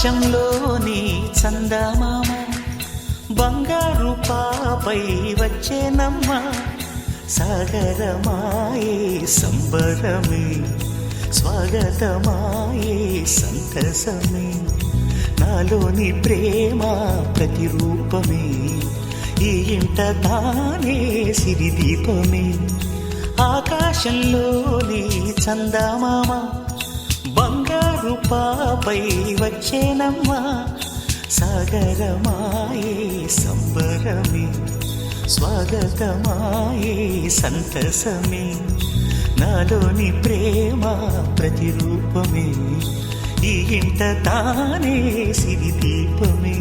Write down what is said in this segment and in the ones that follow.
ఆకాశంలోని చందమామ బంగారు పాపై వచ్చేనమ్మ సాగరమాయే సంబరమే స్వాగతమాయే సంతసమే నాలోని ప్రేమ ప్రతిరూపమే ఈ ఇంట తానే సిరిదీపమే ఆకాశంలోని చందమామ బంగారు పాపై వచ్చేనమ్మా సాగరమాయే సంబరమే స్వాగతమాయే సంతసమే నాలోని ప్రేమ ప్రతిరూపమే ఈ ఇంట తానే సిరిదీపమే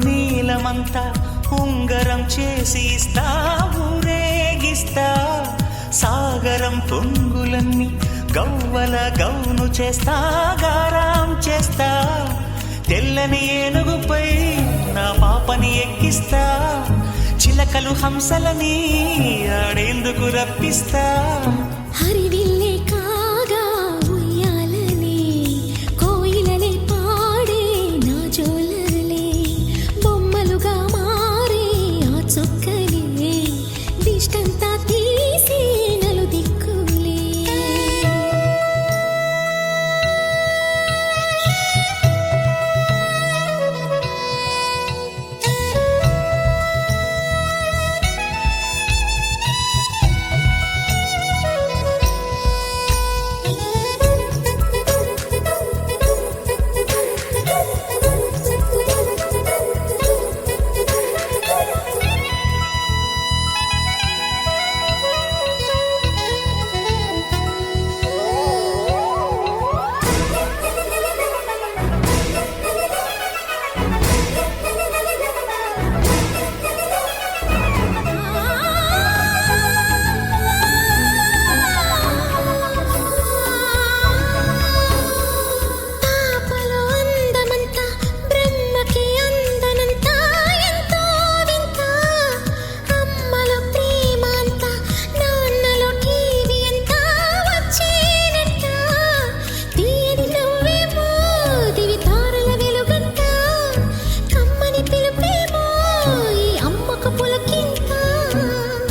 నీలమంతా ఉంగరం చేసి ఇస్తా ఊరేగిస్తా సాగరం పొంగులన్నీ గవ్వల గౌను చేస్తా గారాం చేస్తా తెల్లని ఏనుగుపై నా పాపని ఎక్కిస్తా చిలకలు హంసలని ఆడేందుకు రప్పిస్తా హరివిల్లే కాగా ఉయ్యాలనే కోయిలనే పాడే నా జోలలే బొమ్మలుగా మారే ఆ చొక్కలే దిష్టంతా తీసి నలు దిక్కులే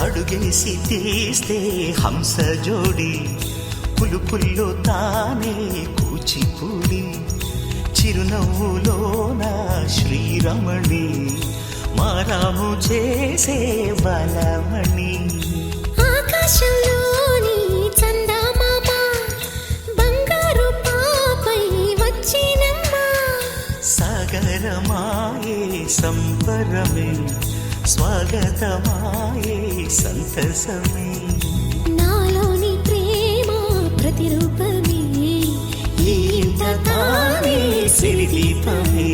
అడుగేసి తీస్తే హంస జోడి పులుపుల్లో తానే కూచిపూడి చిరునవ్వులోన శ్రీరమణి మారాము చేసే బలమణి ఆకాశంలోని చందమామ బంగారు పాపై వచ్చినమ్మా సాగరమాయే సంబరమే స్వాగతమాయే సంతసమే నాలోని ప్రేమ ప్రతిరూపమే ఈ ఇంట తానే సిరిదీపమే